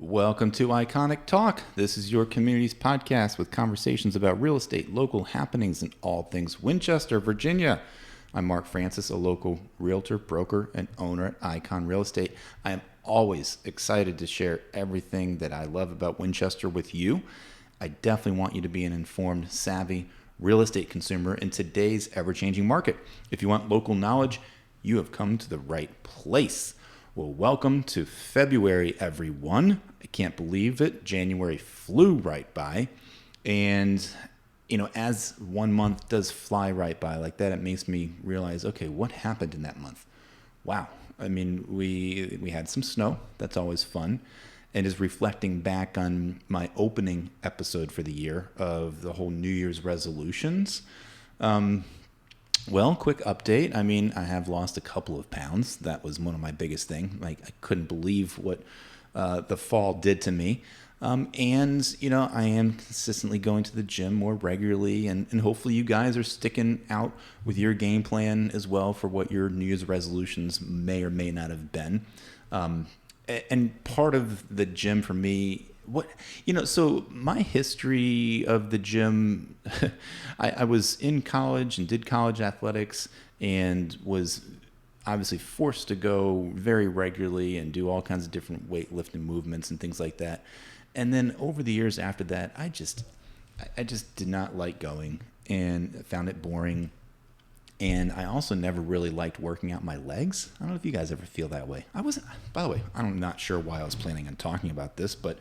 Welcome to Iconic Talk. This is your community's podcast with conversations about real estate, local happenings, and all things Winchester, Virginia. I'm Mark Francis, a local realtor, broker, and owner at Icon Real Estate. I am always excited to share everything that I love about Winchester with you. I definitely want you to be an informed, savvy real estate consumer in today's ever-changing market. If you want local knowledge, you have come to the right place. Well, welcome to February, everyone. I can't believe it. January flew right by. And, as 1 month does fly right by like that, it makes me realize, okay, what happened in that month? Wow. I mean, we had some snow. That's always fun. And is reflecting back on my opening episode for the year of the whole New Year's resolutions. Well, quick update. I mean, I have lost a couple of pounds. That was one of my biggest things. Like, I couldn't believe what the fall did to me. And I am consistently going to the gym more regularly. And hopefully you guys are sticking out with your game plan as well for what your New Year's resolutions may or may not have been. And part of the gym for me, so my history of the gym, I was in college and did college athletics and was obviously forced to go very regularly and do all kinds of different weightlifting movements and things like that. And then over the years after that, I just did not like going and found it boring. And I also never really liked working out my legs. I don't know if you guys ever feel that way. By the way, I'm not sure why I was planning on talking about this, but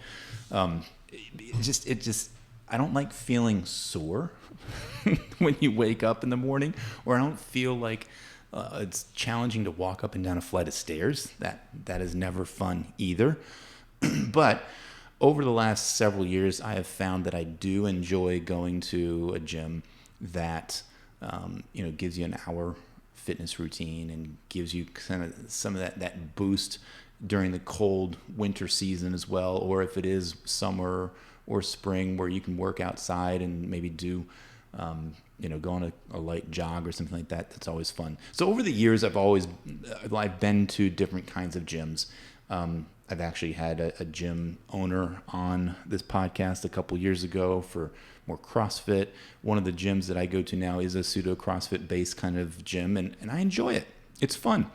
I don't like feeling sore when you wake up in the morning, or I don't feel like it's challenging to walk up and down a flight of stairs. That is never fun either. But over the last several years, I have found that I do enjoy going to a gym that gives you an hour fitness routine and gives you kind of some of that boost during the cold winter season as well. Or if it is summer or spring where you can work outside and maybe do, go on a light jog or something like that. That's always fun. So over the years, I've been to different kinds of gyms. I've actually had a gym owner on this podcast a couple years ago for more CrossFit. One of the gyms that I go to now is a pseudo CrossFit based kind of gym, and I enjoy it. It's fun.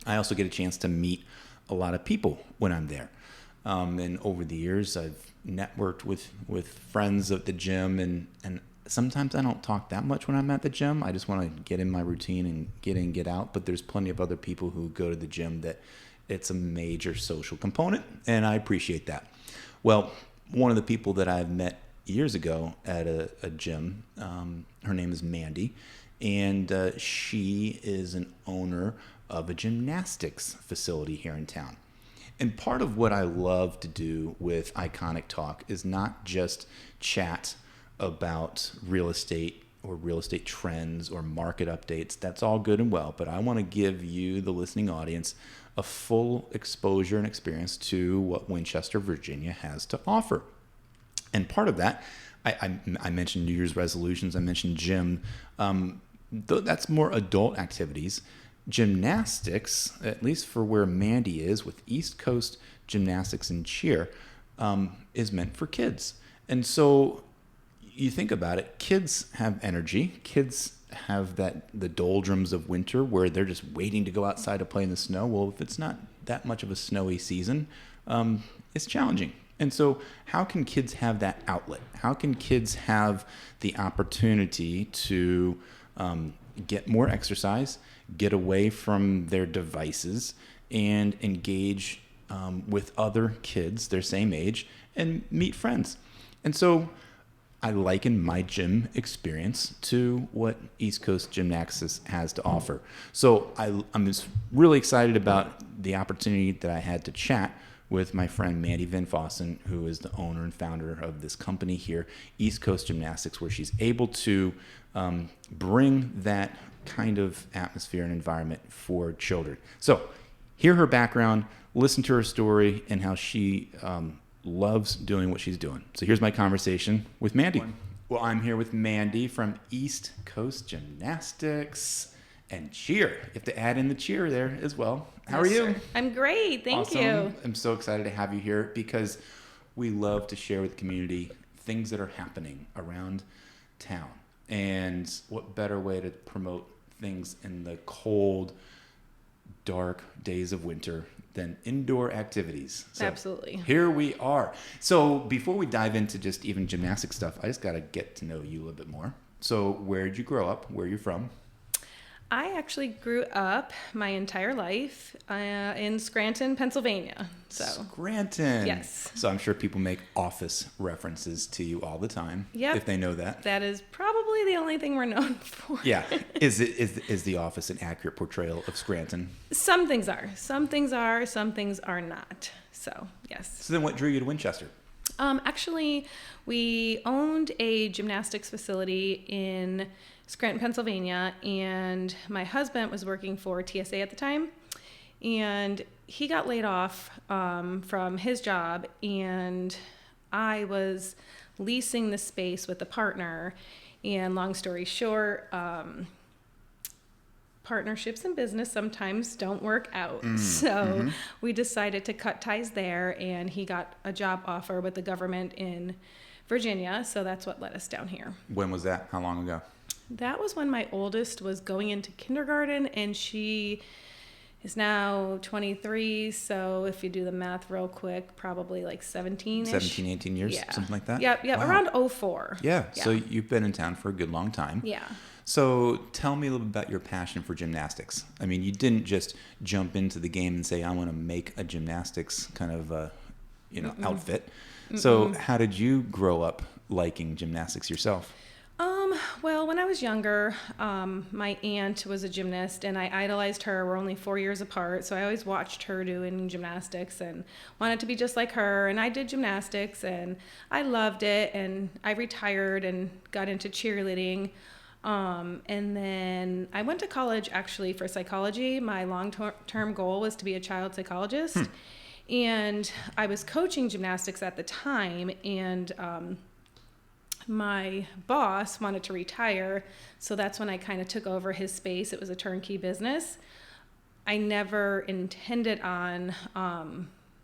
I also get a chance to meet a lot of people when I'm there. And over the years, I've networked with friends at the gym, and sometimes I don't talk that much when I'm at the gym. I just want to get in my routine and get in, get out. But there's plenty of other people who go to the gym that it's a major social component, and I appreciate that. Well, one of the people that I've met years ago at a gym, her name is Mandy, and she is an owner of a gymnastics facility here in town. And part of what I love to do with Iconic Talk is not just chat about real estate or real estate trends or market updates. That's all good and well, but I want to give you, the listening audience, a full exposure and experience to what Winchester, Virginia has to offer. And part of that, I mentioned New Year's resolutions, I mentioned gym. That's more adult activities. Gymnastics, at least for where Mandy is with East Coast Gymnastics and Cheer, is meant for kids. And so you think about it, kids have energy. Kids have the doldrums of winter where they're just waiting to go outside to play in the snow. Well, if it's not that much of a snowy season, it's challenging. And so how can kids have that outlet? How can kids have the opportunity to get more exercise, get away from their devices, and engage with other kids their same age and meet friends? And so I liken my gym experience to what East Coast Gymnastics has to offer. So I'm just really excited about the opportunity that I had to chat with my friend Mandy Van Fossen, who is the owner and founder of this company here, East Coast Gymnastics, where she's able to bring that kind of atmosphere and environment for children. So hear her background, listen to her story, and how she loves doing what she's doing. So here's my conversation with Mandy. Well, I'm here with Mandy from East Coast Gymnastics. and cheer. You have to add in the cheer there as well. How are Yes, you? sir. I'm great. Thank Awesome. you. I'm so excited to have you here because we love to share with the community things that are happening around town. And what better way to promote things in the cold, dark days of winter than indoor activities. So Absolutely. here we are. So before we dive into just even gymnastic stuff, I just got to get to know you a little bit more. So where did you grow up? Where are you from? I actually grew up my entire life in Scranton, Pennsylvania. So Scranton. Yes. So I'm sure people make Office references to you all the time. Yep. If they know that. That is probably the only thing we're known for. Yeah. Is the Office an accurate portrayal of Scranton? Some things are. Some things are. Some things are not. So, yes. So then what drew you to Winchester? Actually, we owned a gymnastics facility in Scranton, Pennsylvania, and my husband was working for TSA at the time, and he got laid off from his job, and I was leasing the space with a partner, and long story short, partnerships in business sometimes don't work out. So we decided to cut ties there, and he got a job offer with the government in Virginia. So that's what led us down here. When was that? How long ago? That was when my oldest was going into kindergarten, and she is now 23. So if you do the math real quick, probably like 17-ish. 17, 18 years, Yeah. something like that? Yep, Wow. around 04. Yeah. So you've been in town for a good long time. Yeah. So tell me a little bit about your passion for gymnastics. I mean, you didn't just jump into the game and say, I want to make a gymnastics kind of, outfit. So how did you grow up liking gymnastics yourself? Well, when I was younger, my aunt was a gymnast, and I idolized her. We're only 4 years apart, so I always watched her doing gymnastics and wanted to be just like her. And I did gymnastics, and I loved it. And I retired and got into cheerleading. And then I went to college actually for psychology. My long-term goal was to be a child psychologist. And I was coaching gymnastics at the time, and my boss wanted to retire, so that's when I kind of took over his space. It was a turnkey business. I never intended on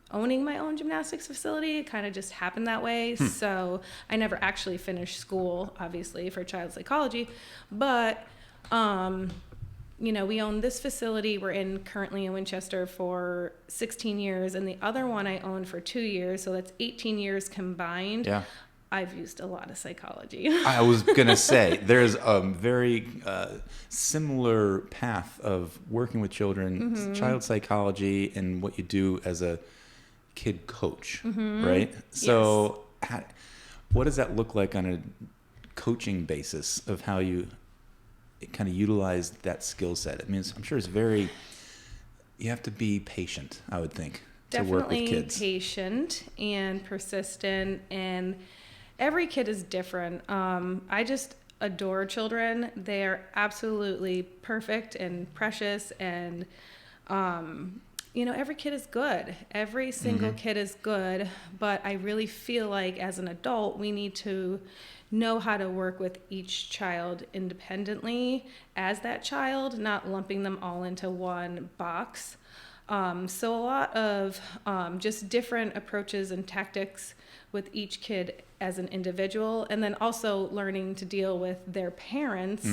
owning my own gymnastics facility. It kind of just happened that way. So I never actually finished school, obviously, for child psychology. But, we own this facility. We're currently in Winchester for 16 years, and the other one I owned for 2 years. So that's 18 years combined. Yeah. I've used a lot of psychology. I was going to say, there's a very similar path of working with children, child psychology, and what you do as a kid coach, right? So what does that look like on a coaching basis of how you kind of utilize that skill set? I mean, I'm sure you have to be patient, I would think, to work with kids. Definitely patient and persistent, and every kid is different. I just adore children. They're absolutely perfect and precious, and every kid is good. Every single kid is good, but I really feel like as an adult, we need to know how to work with each child independently as that child, not lumping them all into one box. So a lot of just different approaches and tactics with each kid as an individual, and then also learning to deal with their parents,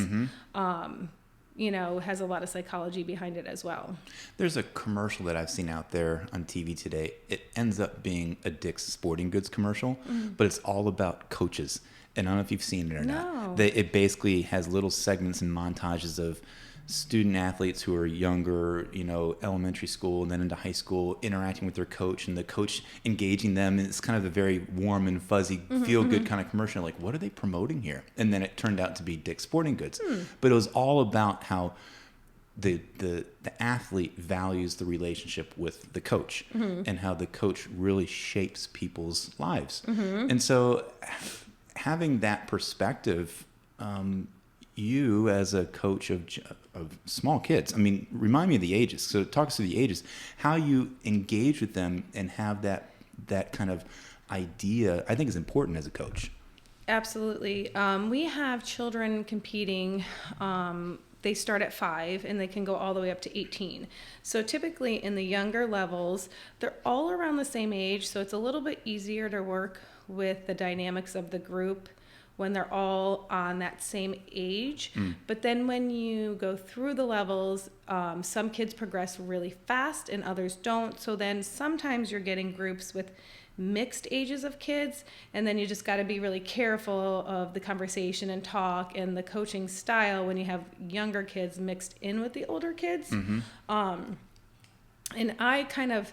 has a lot of psychology behind it as well. There's a commercial that I've seen out there on TV today. It ends up being a Dick's Sporting Goods commercial, but it's all about coaches. And I don't know if you've seen it or not. It basically has little segments and montages of student athletes who are younger, elementary school and then into high school, interacting with their coach, and the coach engaging them. And it's kind of a very warm and fuzzy, feel-good kind of commercial. Like, what are they promoting here? And then it turned out to be Dick's Sporting Goods. But it was all about how the athlete values the relationship with the coach, and how the coach really shapes people's lives. And so having that perspective, you as a coach of small kids, I mean, remind me of the ages. So talk us through the ages, how you engage with them and have that kind of idea, I think is important as a coach. Absolutely. We have children competing they start at 5 and they can go all the way up to 18. So typically in the younger levels, they're all around the same age, so it's a little bit easier to work with the dynamics of the group when they're all on that same age. But then when you go through the levels, some kids progress really fast and others don't. So then sometimes you're getting groups with mixed ages of kids, and then you just got to be really careful of the conversation and talk and the coaching style when you have younger kids mixed in with the older kids. And I kind of,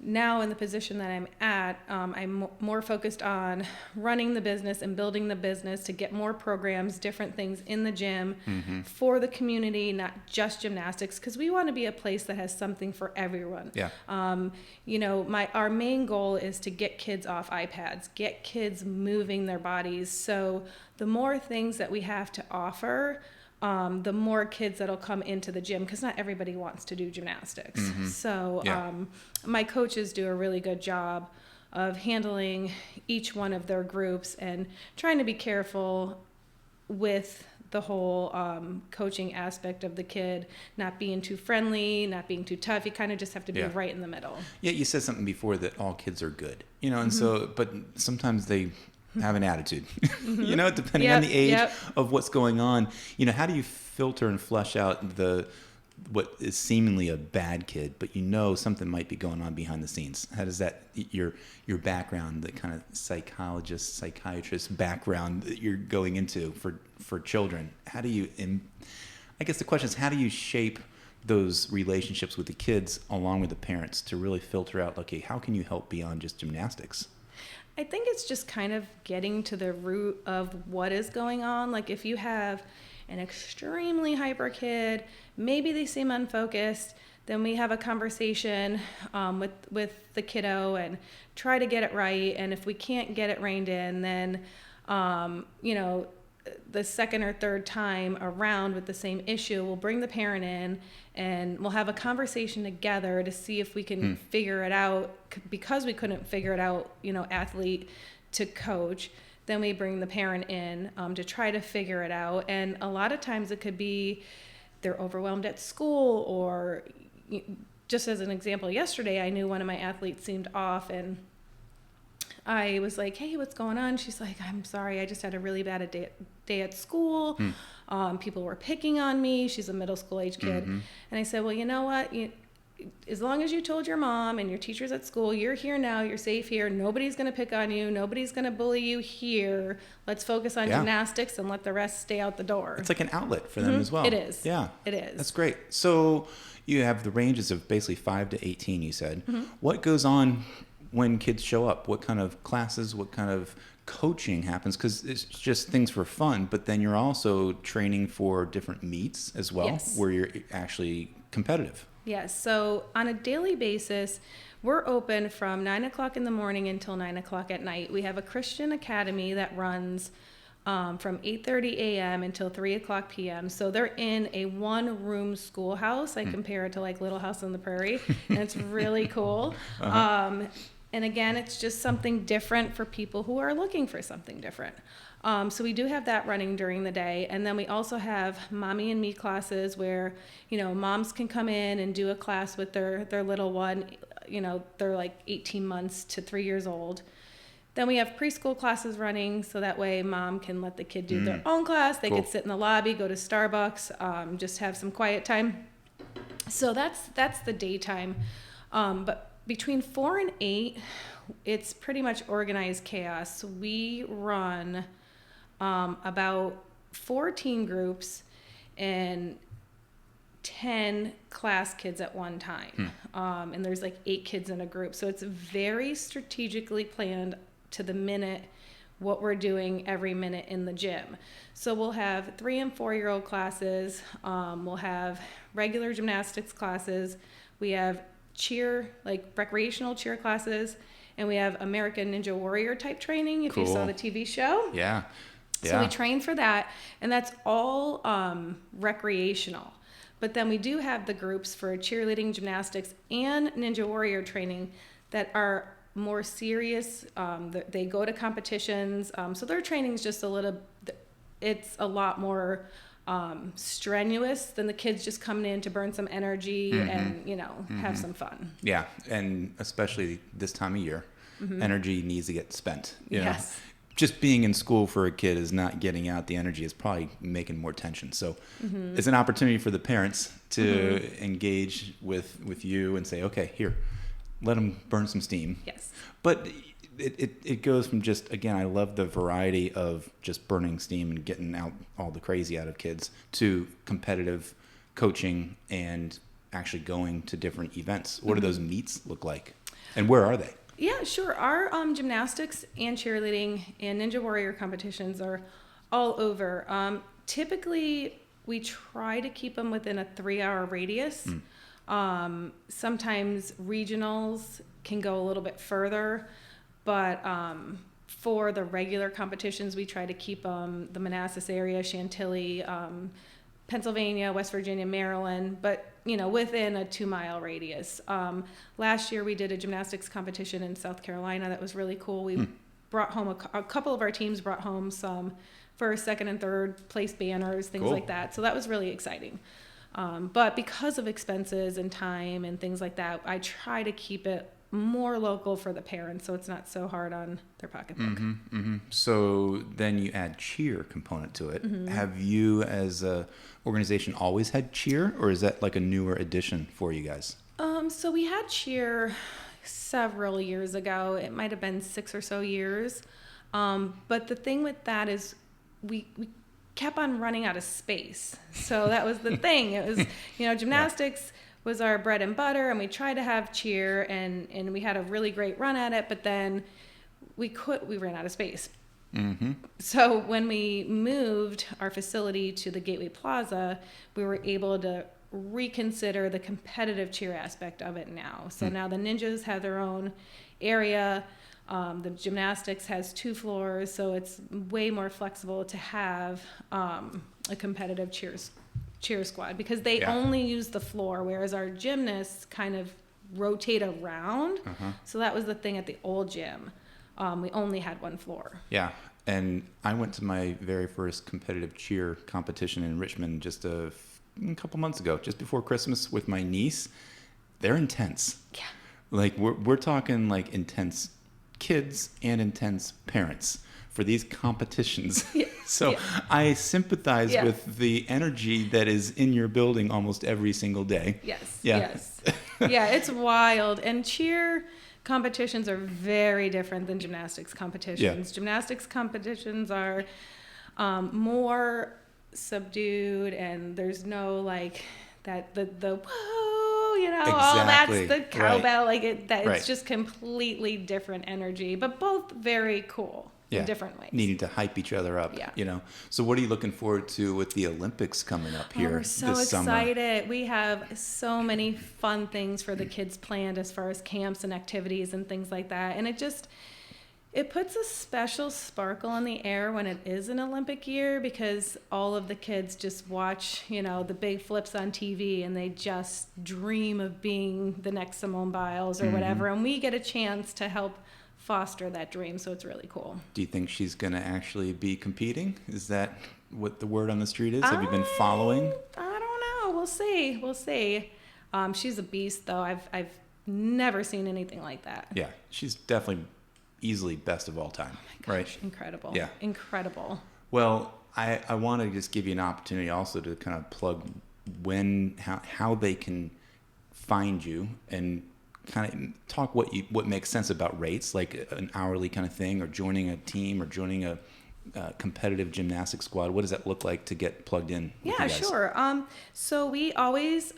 now in the position that I'm at, I'm more focused on running the business and building the business to get more programs, different things in the gym for the community, not just gymnastics, because we want to be a place that has something for everyone. Yeah. You know, our main goal is to get kids off iPads, get kids moving their bodies. So the more things that we have to offer, the more kids that'll come into the gym, because not everybody wants to do gymnastics. So my coaches do a really good job of handling each one of their groups and trying to be careful with the whole coaching aspect of the kid, not being too friendly, not being too tough. You kind of just have to be right in the middle. Yeah, you said something before that all kids are good, you know, and so, but sometimes they have an attitude, you know, depending on the age of what's going on. You know, how do you filter and flush out what is seemingly a bad kid, but you know something might be going on behind the scenes? How does that, your background, the kind of psychologist, psychiatrist background that you're going into for children, how do you, I guess the question is, how do you shape those relationships with the kids along with the parents to really filter out, okay, how can you help beyond just gymnastics? I think it's just kind of getting to the root of what is going on. Like if you have an extremely hyper kid, maybe they seem unfocused, then we have a conversation with the kiddo and try to get it right. And if we can't get it reined in, then, you know, the second or third time around with the same issue, we'll bring the parent in and we'll have a conversation together to see if we can figure it out. Because we couldn't figure it out, you know, athlete to coach, then we bring the parent in to try to figure it out. And a lot of times it could be they're overwhelmed at school, or just as an example, yesterday I knew one of my athletes seemed off, and I was like, hey, what's going on? She's like, I'm sorry, I just had a really bad day at school. People were picking on me. She's a middle school age kid. And I said, well, you know what? As long as you told your mom and your teachers at school, you're here now, you're safe here, nobody's going to pick on you, nobody's going to bully you here. Let's focus on gymnastics and let the rest stay out the door. It's like an outlet for them as well. It is. Yeah. It is. That's great. So you have the ranges of basically 5 to 18, you said. What goes on when kids show up? What kind of classes, what kind of coaching happens? Because it's just things for fun, but then you're also training for different meets as well, where you're actually competitive. Yes. So on a daily basis, we're open from 9 o'clock in the morning until 9 o'clock at night. We have a Christian academy that runs from 8:30 a.m. until 3 o'clock p.m. So they're in a one-room schoolhouse. I compare it to like Little House on the Prairie, and it's really cool. And again, it's just something different for people who are looking for something different. So we do have that running during the day. And then we also have mommy and me classes where, you know, moms can come in and do a class with their little one. You know, they're like 18 months to 3 years old. Then we have preschool classes running, so that way mom can let the kid do their own class. They could sit in the lobby, go to Starbucks, just have some quiet time. So that's the daytime. But between 4 and 8, it's pretty much organized chaos. We run about 14 groups and 10 class kids at one time. And there's like 8 kids in a group. So it's very strategically planned to the minute what we're doing every minute in the gym. So we'll have 3 and 4-year-old classes. We'll have regular gymnastics classes. We have cheer, like recreational cheer classes, and we have American Ninja Warrior type training, if you saw the TV show. Yeah. So we train for that, and that's all recreational. But then we do have the groups for cheerleading, gymnastics, and Ninja Warrior training that are more serious. They go to competitions, so their training is just it's a lot more strenuous than the kids just coming in to burn some energy and, have some fun. Yeah. And especially this time of year, energy needs to get spent. You know? Just being in school for a kid is not getting out the energy. It's probably making more tension. So it's an opportunity for the parents to engage with you and say, okay, here, let them burn some steam. Yes. But it goes from just, again, I love the variety of just burning steam and getting out all the crazy out of kids to competitive coaching and actually going to different events. What do those meets look like? And where are they? Yeah, sure. Our gymnastics and cheerleading and Ninja Warrior competitions are all over. Typically, we try to keep them within a 3-hour radius. Sometimes regionals can go a little bit further, but for the regular competitions, we try to keep the Manassas area, Chantilly, Pennsylvania, West Virginia, Maryland, but within a 2-mile radius. Last year we did a gymnastics competition in South Carolina that was really cool. We brought home a couple of our teams brought home some first, second, and third place banners, things like that. So that was really exciting. But because of expenses and time and things like that, I try to keep it more local for the parents, so it's not so hard on their pocketbook. So then you add cheer component to it. Have you, as a organization, always had cheer, or is that like a newer addition for you guys? So we had cheer several years ago. It might have been 6 or so years. But the thing with that is we kept on running out of space. So that was the thing. It was, gymnastics was our bread and butter, and we tried to have cheer, and we had a really great run at it, but then we ran out of space. So when we moved our facility to the Gateway Plaza, we were able to reconsider the competitive cheer aspect of it now. So now the ninjas have their own area. The gymnastics has 2 floors, so it's way more flexible to have a competitive cheer squad, because they only use the floor, whereas our gymnasts kind of rotate around. So that was the thing at the old gym. We only had 1 floor. Yeah. And I went to my very first competitive cheer competition in Richmond just a couple months ago, just before Christmas, with my niece. They're intense. Yeah. Like we're talking like intense kids and intense parents for these competitions. So I sympathize with the energy that is in your building almost every single day. Yes. Yeah, it's wild. And cheer competitions are very different than gymnastics competitions. Gymnastics competitions are more subdued, and there's no like that the whoa, all that's the cowbell, it's just completely different energy, but both very cool in different ways. Needing to hype each other up. So what are you looking forward to with the Olympics coming up here we're so this summer? excited. We have so many fun things for the kids planned as far as camps and activities and things like that, and it puts a special sparkle in the air when it is an Olympic year, because all of the kids just watch, the big flips on TV, and they just dream of being the next Simone Biles or whatever. And we get a chance to help foster that dream. So it's really cool. Do you think she's going to actually be competing? Is that what the word on the street is? Have you been following? I don't know. We'll see. She's a beast, though. I've never seen anything like that. Yeah, she's definitely easily best of all time. Oh my gosh, right? Incredible. Yeah. Incredible. Well, I want to just give you an opportunity also to kind of plug how they can find you, and kind of talk what makes sense about rates, like an hourly kind of thing, or joining a team, or joining a competitive gymnastics squad. What does that look like to get plugged in? Yeah, sure. So we always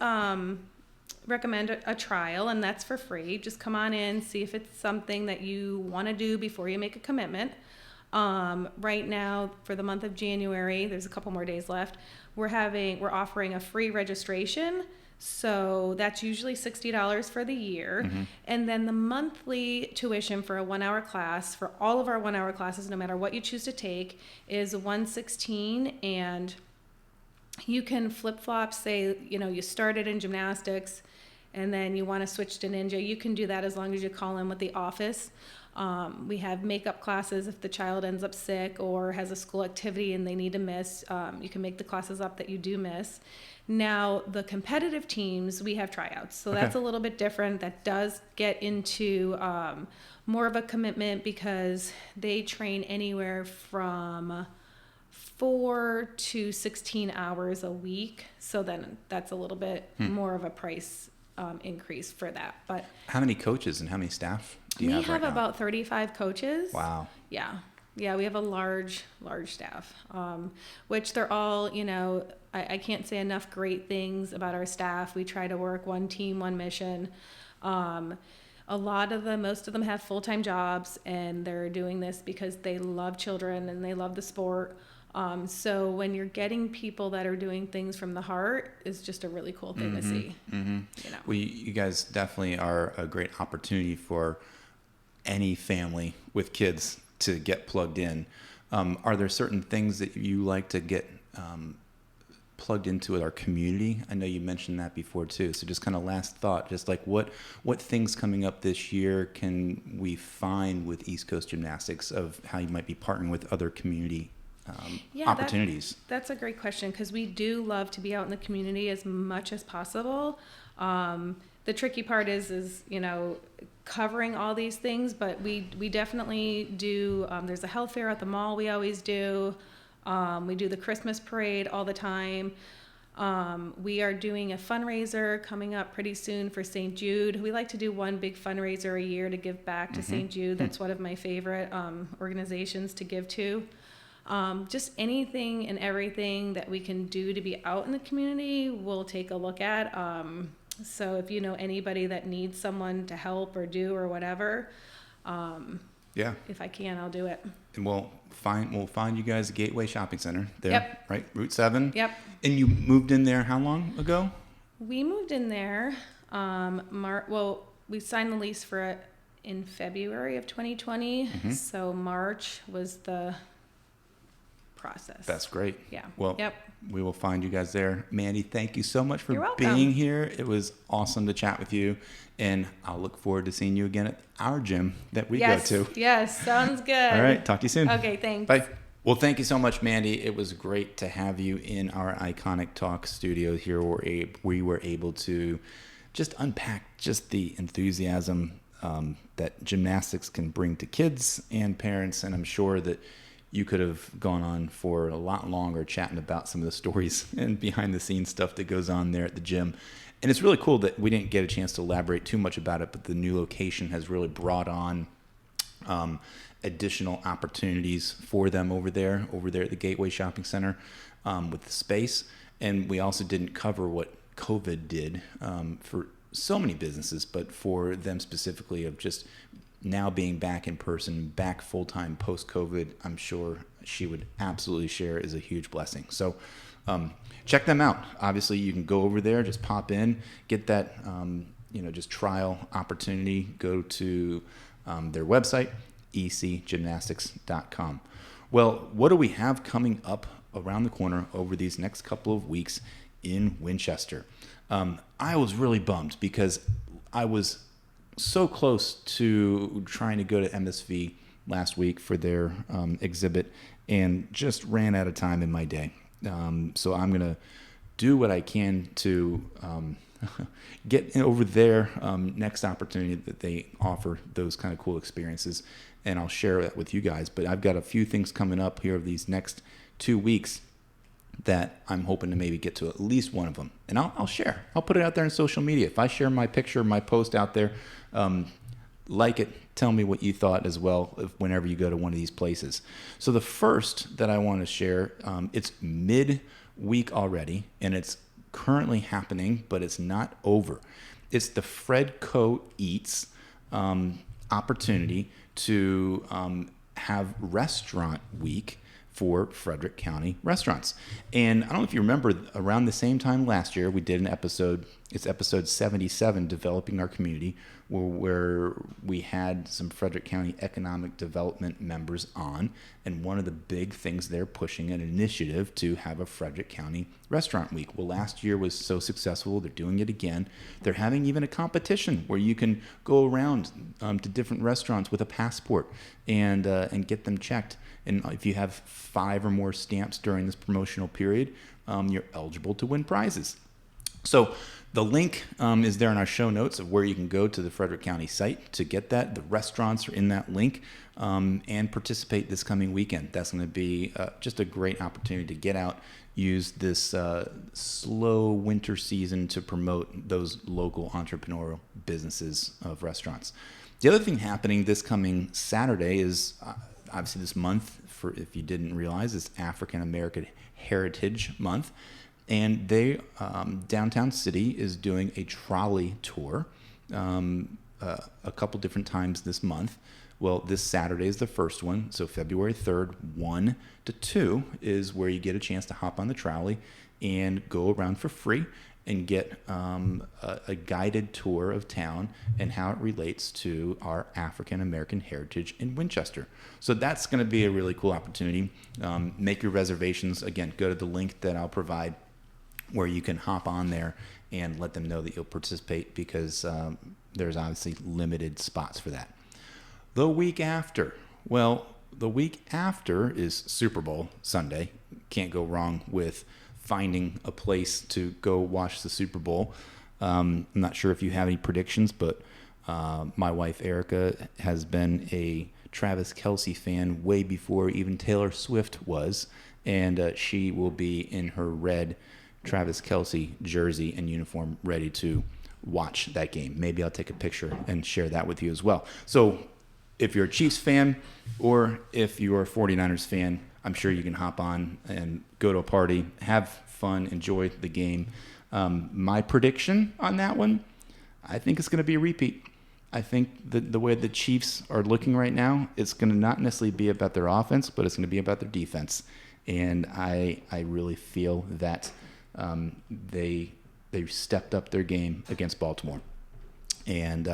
recommend a trial, and that's for free. Just come on in, see if it's something that you want to do before you make a commitment. Right now, for the month of January, there's a couple more days left, we're offering a free registration. So that's usually $60 for the year. And then the monthly tuition for a 1-hour class, for all of our 1-hour classes, no matter what you choose to take, is $116. And you can flip-flop, say, you started in gymnastics and then you want to switch to ninja. You can do that as long as you call in with the office. We have makeup classes if the child ends up sick or has a school activity and they need to miss. You can make the classes up that you do miss. Now, the competitive teams, we have tryouts. So that's a little bit different. That does get into more of a commitment because they train anywhere from 4 to 16 hours a week. So then that's a little bit more of a price increase for that. But how many coaches and how many staff do you have right now? We have about 35 coaches. Wow. Yeah, we have a large staff, which they're all, I can't say enough great things about our staff. We try to work one team, one mission. Most of them have full-time jobs, and they're doing this because they love children and they love the sport. So when you're getting people that are doing things from the heart, is just a really cool thing to see. Well, you guys definitely are a great opportunity for any family with kids to get plugged in. Are there certain things that you like to get plugged into with our community? I know you mentioned that before too. So just kind of last thought, just like what things coming up this year can we find with East Coast Gymnastics of how you might be partnering with other community opportunities? That's a great question because we do love to be out in the community as much as possible. The tricky part is covering all these things, but we definitely do. There's a health fair at the mall we always do. We do the Christmas parade all the time. We are doing a fundraiser coming up pretty soon for St. Jude. We like to do one big fundraiser a year to give back to St. Jude. That's one of my favorite organizations to give to. Just anything and everything that we can do to be out in the community, we'll take a look at. So if you know anybody that needs someone to help or do or whatever, if I can, I'll do it. And we'll find you guys at Gateway Shopping Center there, right? Route 7. Yep. And you moved in there how long ago? We moved in there. We signed the lease for it in February of 2020. So March was the process. That's great. Yeah. Well, we will find you guys there. Mandy, thank you so much for You're welcome. being here. It was awesome to chat with you, and I'll look forward to seeing you again at our gym that we go to. Yes, sounds good. All right, talk to you soon. Okay, thanks. Bye. Well, thank you so much, Mandy. It was great to have you in our Iconic Talk studio here where we were able to just unpack just the enthusiasm that gymnastics can bring to kids and parents, and I'm sure that you could have gone on for a lot longer chatting about some of the stories and behind the scenes stuff that goes on there at the gym. And it's really cool that we didn't get a chance to elaborate too much about it, but the new location has really brought on additional opportunities for them over there at the Gateway Shopping Center with the space. And we also didn't cover what COVID did for so many businesses, but for them specifically of just now being back in person, back full-time post-COVID, I'm sure she would absolutely share is a huge blessing. So check them out. Obviously, you can go over there, just pop in, get that just trial opportunity. Go to their website, ecgymnastics.com. Well, what do we have coming up around the corner over these next couple of weeks in Winchester? I was really bummed because I was so close to trying to go to MSV last week for their exhibit and just ran out of time in my day. So I'm going to do what I can to get over their next opportunity that they offer those kind of cool experiences, and I'll share that with you guys. But I've got a few things coming up here over these next 2 weeks that I'm hoping to maybe get to at least one of them. And I'll share. I'll put it out there on social media. If I share my picture, my post out there, like it, tell me what you thought as well whenever you go to one of these places. So the first that I want to share, it's mid-week already, and it's currently happening, but it's not over. It's the Fred Co. Eats opportunity to have restaurant week for Frederick County restaurants. And I don't know if you remember, around the same time last year, we did an episode It's episode 77, Developing Our Community, where we had some Frederick County Economic Development members on. And one of the big things they're pushing an initiative to have a Frederick County Restaurant Week. Well, last year was so successful. They're doing it again. They're having even a competition where you can go around to different restaurants with a passport and get them checked. And if you have 5 or more stamps during this promotional period, you're eligible to win prizes. So the link is there in our show notes of where you can go to the Frederick County site to get that. The restaurants are in that link, and participate this coming weekend. That's going to be just a great opportunity to get out, use this slow winter season to promote those local entrepreneurial businesses of restaurants. The other thing happening this coming Saturday is obviously this month, for if you didn't realize, is African American Heritage Month. And they, Downtown City is doing a trolley tour a couple different times this month. Well, this Saturday is the first one. So February 3rd, 1 to 2 is where you get a chance to hop on the trolley and go around for free and get a guided tour of town and how it relates to our African American heritage in Winchester. So that's going to be a really cool opportunity. Make your reservations. Again, go to the link that I'll provide where you can hop on there and let them know that you'll participate, because there's obviously limited spots for that. The week after is Super Bowl Sunday. Can't go wrong with finding a place to go watch the Super Bowl. I'm not sure if you have any predictions, but my wife Erica has been a Travis Kelce fan way before even Taylor Swift was, and she will be in her red Travis Kelce jersey and uniform ready to watch that game. Maybe I'll take a picture and share that with you as well. So if you're a Chiefs fan or if you're a 49ers fan, I'm sure you can hop on and go to a party, have fun, enjoy the game. My prediction on that one, I think it's going to be a repeat. I think the way the Chiefs are looking right now, it's going to not necessarily be about their offense, but it's going to be about their defense. And I really feel that they stepped up their game against Baltimore, and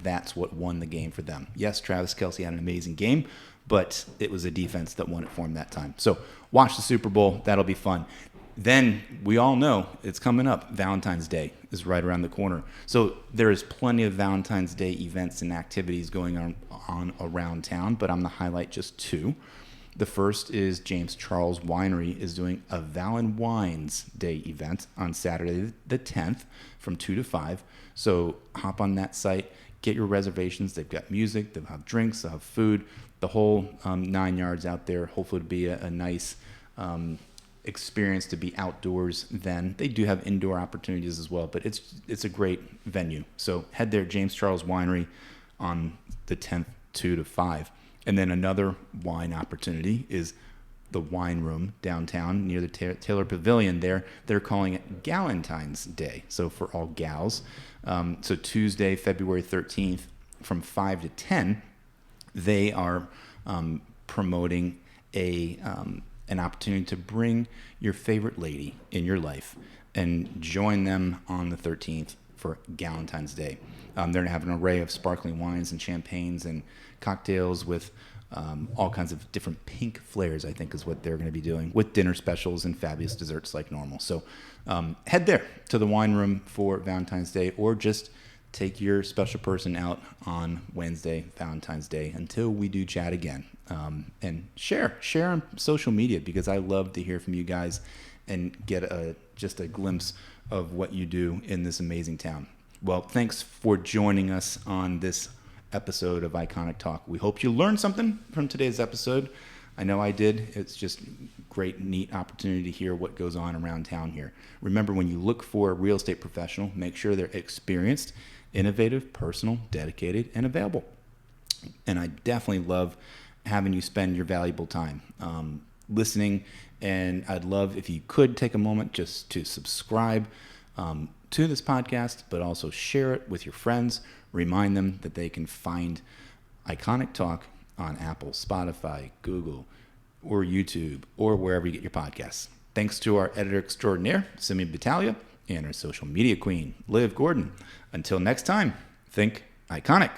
that's what won the game for them. Yes, Travis Kelce had an amazing game, but it was a defense that won it for him that time. So watch the Super Bowl. That'll be fun. Then we all know it's coming up. Valentine's Day is right around the corner. So there is plenty of Valentine's Day events and activities going on around town, but I'm going to highlight just 2. The first is James Charles Winery is doing a Valen Wines Day event on Saturday the 10th from 2 to 5. So hop on that site, get your reservations. They've got music, they'll have drinks, they'll have food, the whole 9 yards out there. Hopefully it'll be a nice experience to be outdoors then. They do have indoor opportunities as well, but it's a great venue. So head there, James Charles Winery on the 10th, 2 to 5. And then another wine opportunity is the Wine Room downtown near the Taylor Pavilion there. They're calling it Galentine's Day, so for all gals. So Tuesday, February 13th from 5 to 10, they are promoting an opportunity to bring your favorite lady in your life and join them on the 13th for Galentine's Day. They're going to have an array of sparkling wines and champagnes and cocktails with all kinds of different pink flares, I think is what they're going to be doing, with dinner specials and fabulous desserts like normal. So head there to the Wine Room for Valentine's Day, or just take your special person out on Wednesday, Valentine's Day, until we do chat again. And share on social media, because I love to hear from you guys and get just a glimpse of what you do in this amazing town. Well, thanks for joining us on this episode of Iconic Talk. We hope you learned something from today's episode. I know I did. It's just great, neat opportunity to hear what goes on around town here. Remember, when you look for a real estate professional, make sure they're experienced, innovative, personal, dedicated, and available. And I definitely love having you spend your valuable time listening. And I'd love if you could take a moment just to subscribe to this podcast, but also share it with your friends. Remind them that they can find Iconic Talk on Apple, Spotify, Google, or YouTube, or wherever you get your podcasts. Thanks to our editor extraordinaire, Simi Battaglia, and our social media queen, Liv Gordon. Until next time, think iconic.